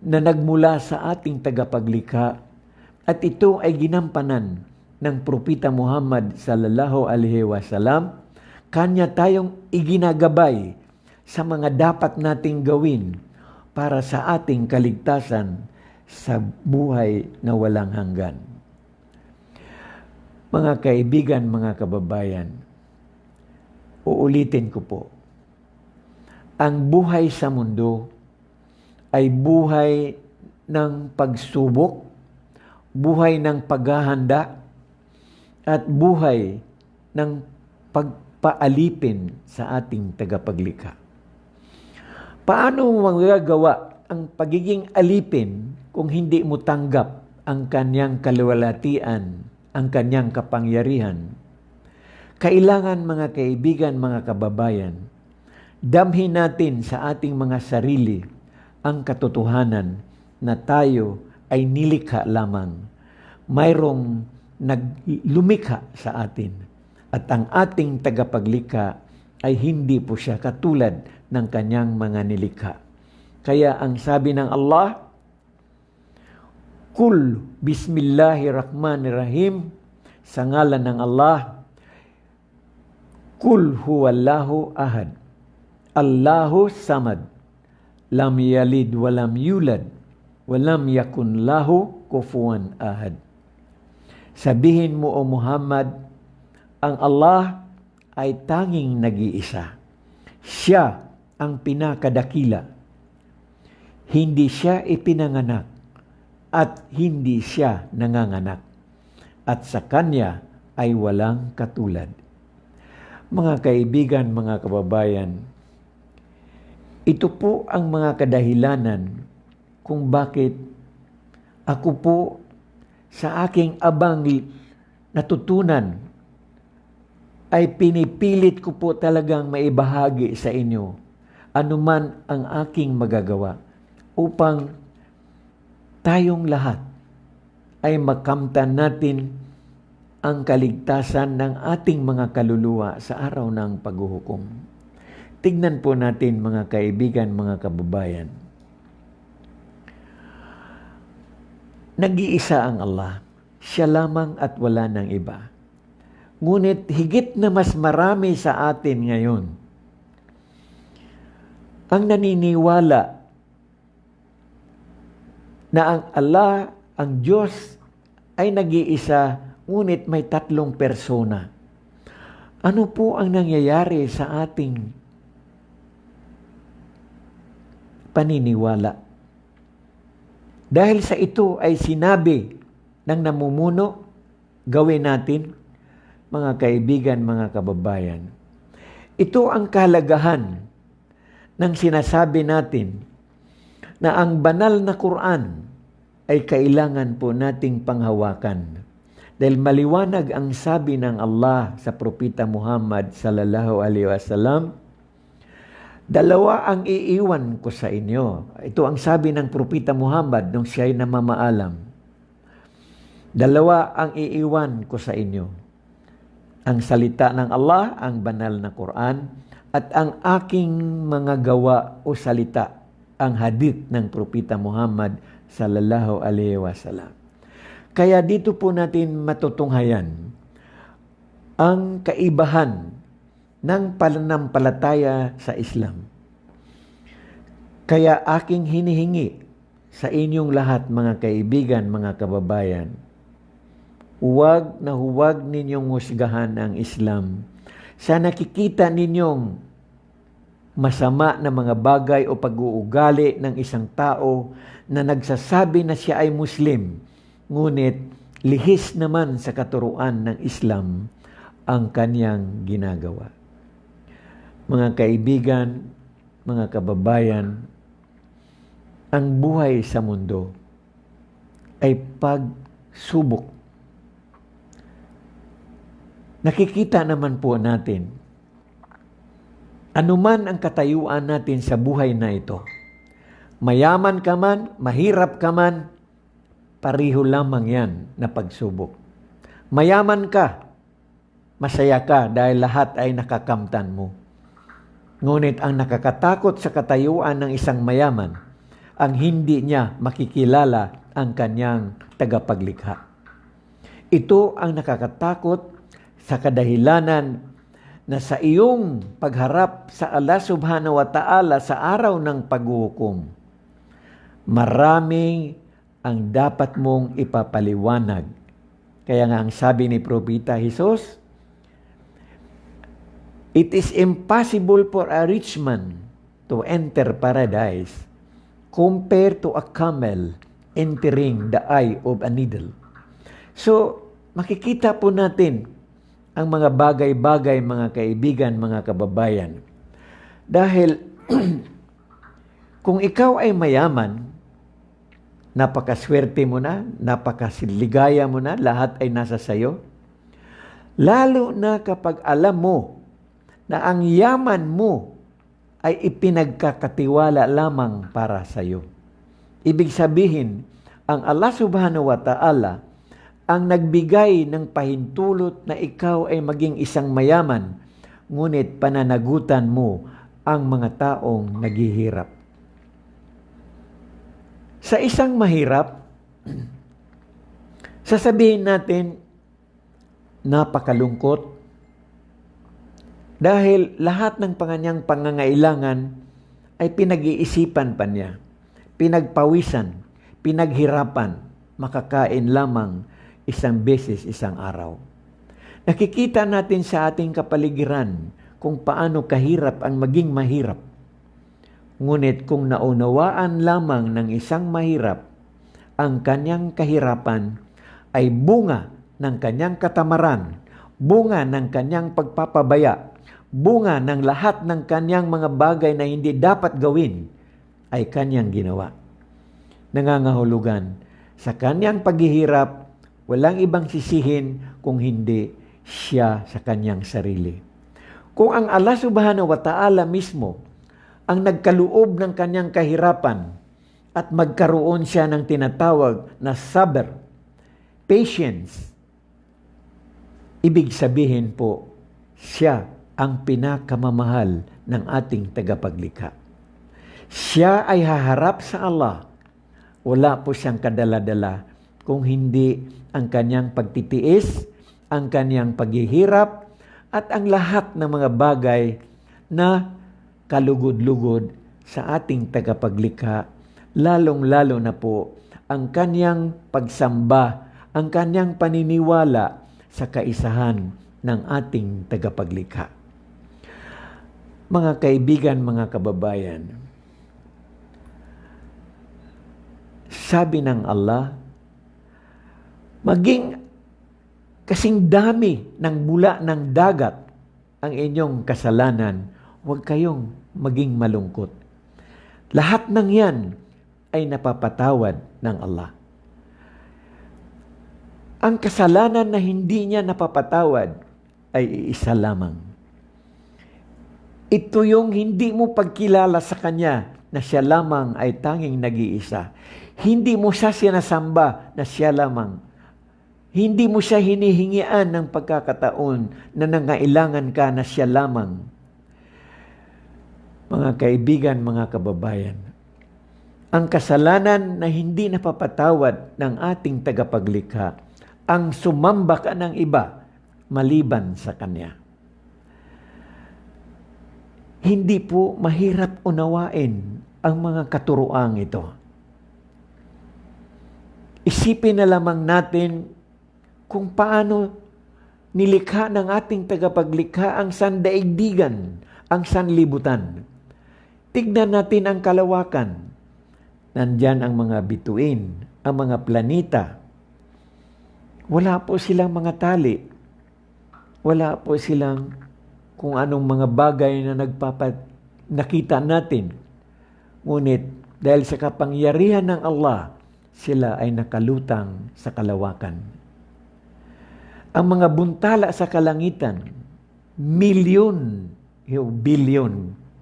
na nagmula sa ating tagapaglikha at ito ay ginampanan ng Propeta Muhammad sallallahu alaihi wasallam. Kanya tayong iginagabay sa mga dapat nating gawin para sa ating kaligtasan sa buhay na walang hanggan. Mga kaibigan, mga kababayan, uulitin ko po, ang buhay sa mundo ay buhay ng pagsubok, buhay ng paghahanda, at buhay ng pagpaalipin sa ating tagapaglikha. Paano magagawa ang pagiging alipin kung hindi mo tanggap ang kanyang kaluwalhatian, ang kanyang kapangyarihan? Kailangan, mga kaibigan, mga kababayan, damhin natin sa ating mga sarili ang katotohanan na tayo ay nilikha lamang. Mayroong naglumikha sa atin at ang ating tagapaglikha ay hindi po siya katulad ng kanyang mga nilikha. Kaya ang sabi ng Allah, Kul Bismillahirrahmanirrahim, sa ngalan ng Allah, Kul huwallahu ahad, Allahu samad, lam yalid walam yulad, walam yakun lahu kufuwan ahad. Sabihin mo, O Muhammad, ang Allah ay tanging nag-iisa. Siya ang pinakadakila. Hindi siya ipinanganak at hindi siya nanganganak. At sa Kanya ay walang katulad. Mga kaibigan, mga kababayan, ito po ang mga kadahilanan kung bakit ako po sa aking abang natutunan ay pinipilit ko po talagang maibahagi sa inyo anuman ang aking magagawa upang tayong lahat ay makamtan natin ang kaligtasan ng ating mga kaluluwa sa araw ng paghuhukom. Tignan po natin, mga kaibigan, mga kababayan. Nag-iisa ang Allah. Siya lamang at wala ng iba. Ngunit higit na mas marami sa atin ngayon ang naniniwala na ang Allah, ang Diyos, ay nag-iisa, ngunit may 3 persona. Ano po ang nangyayari sa ating paniniwala? Dahil sa ito ay sinabi ng namumuno, gawin natin, mga kaibigan, mga kababayan. Ito ang kahalagahan ng sinasabi natin na ang banal na Quran ay kailangan po nating panghawakan. Dahil maliwanag ang sabi ng Allah sa Propeta Muhammad sallallahu alaihi wasallam, 2 ang iiwan ko sa inyo. Ito ang sabi ng Propeta Muhammad nung siya'y namamaalam. 2 ang iiwan ko sa inyo. Ang salita ng Allah, ang banal na Quran, at ang aking mga gawa o salita, ang hadith ng Propeta Muhammad sallallahu alaihi wasallam. Kaya dito po natin matutunghayan ang kaibahan ng pananampalataya sa Islam. Kaya aking hinihingi sa inyong lahat, mga kaibigan, mga kababayan, huwag ninyong husgahan ang Islam sa nakikita ninyong masama na mga bagay o pag-uugali ng isang tao na nagsasabi na siya ay Muslim, ngunit lihis naman sa katuruan ng Islam ang kanyang ginagawa. Mga kaibigan, mga kababayan, ang buhay sa mundo ay pagsubok. Nakikita naman po natin, anuman ang katayuan natin sa buhay na ito, mayaman ka man, mahirap ka man, pariho lamang yan na pagsubok. Mayaman ka, masaya ka dahil lahat ay nakakamtan mo. Ngunit ang nakakatakot sa katayuan ng isang mayaman, ang hindi niya makikilala ang kanyang tagapaglikha. Ito ang nakakatakot sa kadahilanan na sa iyong pagharap sa Allah subhanahu wa ta'ala sa araw ng paghuhukom, marami ang dapat mong ipapaliwanag. Kaya nga ang sabi ni Propeta Jesus, it is impossible for a rich man to enter paradise compared to a camel entering the eye of a needle. So, makikita po natin ang mga bagay-bagay, mga kaibigan, mga kababayan. Dahil kung ikaw ay mayaman, napakaswerte mo na, napakasiligaya mo na, lahat ay nasa sayo. Lalo na kapag alam mo na ang yaman mo ay ipinagkakatiwala lamang para sayo. Ibig sabihin, ang Allah subhanahu wa ta'ala ang nagbigay ng pahintulot na ikaw ay maging isang mayaman, ngunit pananagutan mo ang mga taong naghihirap. Sa isang mahirap, sasabihin natin, napakalungkot, dahil lahat ng kanyang pangangailangan ay pinag-iisipan pa niya, pinagpawisan, pinaghirapan, makakain lamang isang beses, isang araw. Nakikita natin sa ating kapaligiran kung paano kahirap ang maging mahirap. Ngunit kung naunawaan lamang ng isang mahirap, ang kanyang kahirapan ay bunga ng kanyang katamaran, bunga ng kanyang pagpapabaya, bunga ng lahat ng kanyang mga bagay na hindi dapat gawin ay kanyang ginawa. Nangangahulugan, sa kanyang paghihirap, walang ibang sisihin kung hindi siya sa kanyang sarili. Kung ang Allah subhanahu wa ta'ala mismo ang nagkaloob ng kanyang kahirapan at magkaroon siya ng tinatawag na sabr, patience, ibig sabihin po, siya ang pinakamamahal ng ating tagapaglikha. Siya ay haharap sa Allah. Wala po siyang kadala-dala kung hindi ang kanyang pagtitiis, ang kanyang paghihirap, at ang lahat ng mga bagay na kalugod-lugod sa ating tagapaglikha, lalong-lalo na po ang kanyang pagsamba, ang kanyang paniniwala sa kaisahan ng ating tagapaglikha. Mga kaibigan, mga kababayan, sabi ng Allah, maging kasing dami ng bula ng dagat ang inyong kasalanan, huwag kayong maging malungkot. Lahat ng yan ay napapatawad ng Allah. Ang kasalanan na hindi niya napapatawad ay isa lamang. Ito yung hindi mo pagkilala sa Kanya na siya lamang ay tanging nag-iisa. Hindi mo siya sinasamba na siya lamang. Hindi mo siya hinihingian ng pagkakataon na nangailangan ka na siya lamang. Mga kaibigan, mga kababayan, ang kasalanan na hindi napapatawad ng ating tagapaglikha, ang sumamba ka ng iba maliban sa Kanya. Hindi po mahirap unawain ang mga katuroang ito. Isipin na lamang natin kung paano nilikha ng ating tagapaglikha ang sandaigdigan, ang sanlibutan. Tignan natin ang kalawakan. Nandyan ang mga bituin, ang mga planeta. Wala po silang mga tali. Wala po silang kung anong mga bagay na nakita natin. Ngunit dahil sa kapangyarihan ng Allah, sila ay nakalutang sa kalawakan. Ang mga buntala sa kalangitan, milyon, bilyon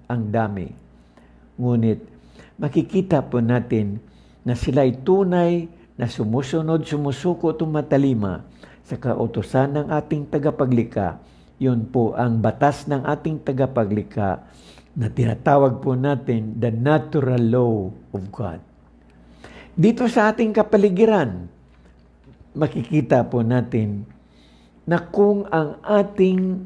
ang dami. Ngunit makikita po natin na sila ay tunay na sumusunod, sumusuko, tumatalima sa kautusan ng ating tagapaglikha. Yun po ang batas ng ating tagapaglikha na tinatawag po natin the natural law of God. Dito sa ating kapaligiran, makikita po natin na kung ang ating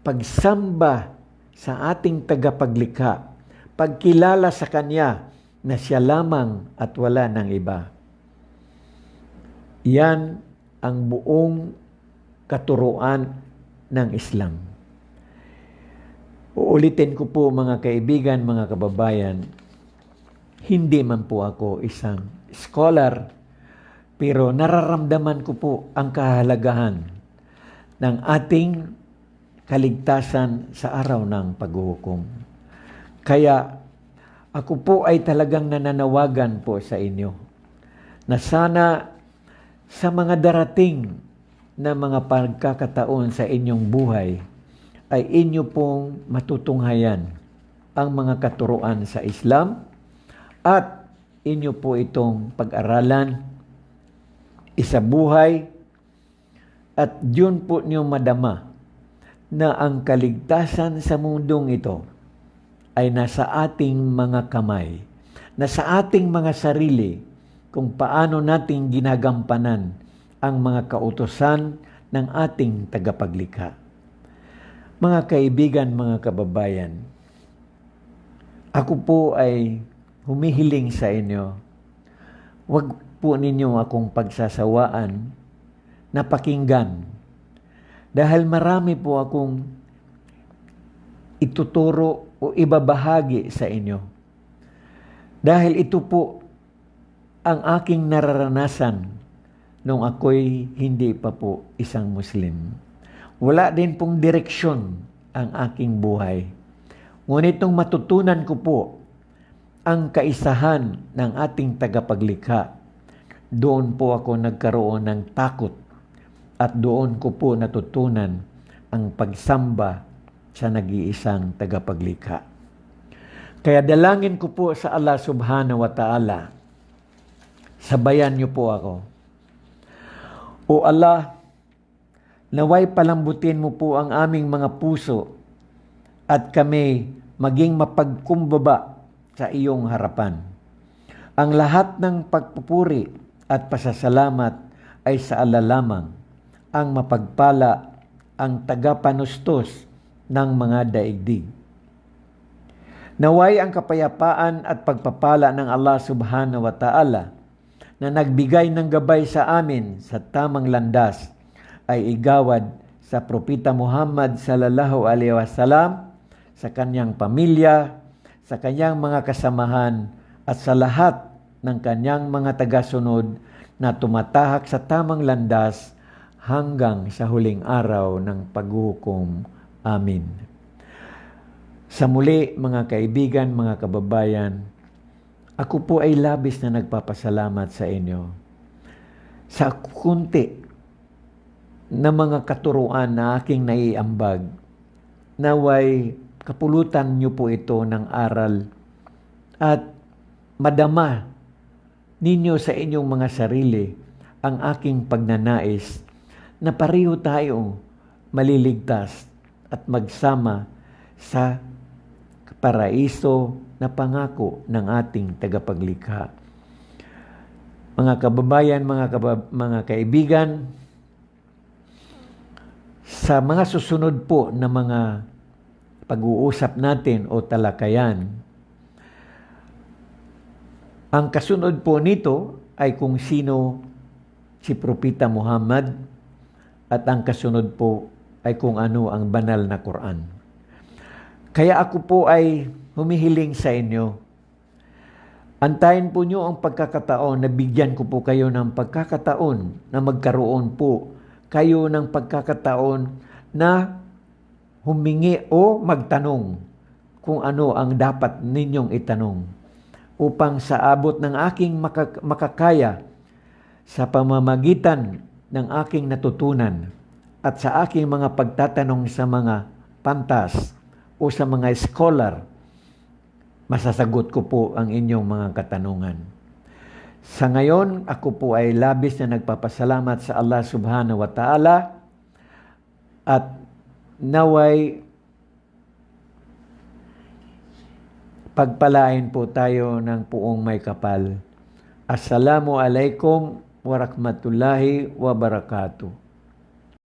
pagsamba sa ating tagapaglikha, pagkilala sa Kanya na Siya lamang at wala ng iba, yan ang buong katuruan ng Islam. Uulitin ko po mga kaibigan, mga kababayan, hindi man po ako isang scholar, pero nararamdaman ko po ang kahalagahan ng ating kaligtasan sa araw ng paghuhukom. Kaya ako po ay talagang nananawagan po sa inyo na sana sa mga darating na mga pagkakataon sa inyong buhay ay inyo pong matutunghayan ang mga katuruan sa Islam at inyo po itong pag-aralan, isabuhay, at yun po niyo madama na ang kaligtasan sa mundong ito ay nasa ating mga kamay, nasa ating mga sarili kung paano natin ginagampanan ang mga kautusan ng ating tagapaglikha. Mga kaibigan, mga kababayan, ako po ay humihiling sa inyo, wag po ninyo akong pagsasawaan na pakinggan. Dahil marami po akong ituturo o ibabahagi sa inyo. Dahil ito po ang aking nararanasan nung ako'y hindi pa po isang Muslim. Wala din pong direksyon ang aking buhay. Ngunit nung matutunan ko po ang kaisahan ng ating tagapaglikha, doon po ako nagkaroon ng takot at doon ko po natutunan ang pagsamba sa nag-iisang tagapaglikha. Kaya dalangin ko po sa Allah subhanahu wa ta'ala, sabayan niyo po ako. O Allah, naway palambutin mo po ang aming mga puso at kami maging mapagkumbaba sa iyong harapan. Ang lahat ng pagpupuri at pasasalamat ay sa Allah lamang, ang mapagpala, ang tagapanustos ng mga daigdig. Naway ang kapayapaan at pagpapala ng Allah subhanahu wa ta'ala na nagbigay ng gabay sa amin sa tamang landas ay igawad sa Propeta Muhammad sallallahu alaihi wasallam, sa kanyang pamilya, sa kanyang mga kasamahan at sa lahat ng kanyang mga tagasunod na tumatahak sa tamang landas hanggang sa huling araw ng paghuhukom. Amin. Sa muli, mga kaibigan, mga kababayan, ako po ay labis na nagpapasalamat sa inyo sa kunti na mga katuruan na aking naiambag. Naway kapulutan niyo po ito ng aral at madama ninyo sa inyong mga sarili ang aking pagnanais na pareho tayo maliligtas at magsama sa paraiso na pangako ng ating tagapaglikha. Mga kababayan, mga kaibigan, sa mga susunod po na mga pag-uusap natin o talakayan, ang kasunod po nito ay kung sino si Propeta Muhammad at ang kasunod po ay kung ano ang banal na Quran. Kaya ako po ay humihiling sa inyo, Antayin po nyo ang pagkakataon na bigyan ko po kayo ng pagkakataon na magkaroon po kayo ng pagkakataon na humingi o magtanong kung ano ang dapat ninyong itanong upang sa abot ng aking makakaya sa pamamagitan ng aking natutunan at sa aking mga pagtatanong sa mga pantas o sa mga scholar, masasagot ko po ang inyong mga katanungan. Sa ngayon, ako po ay labis na nagpapasalamat sa Allah subhanahu wa ta'ala at naway pagpalain po tayo ng puong may kapal. Assalamu alaikum wa rahmatullahi wa barakatuh.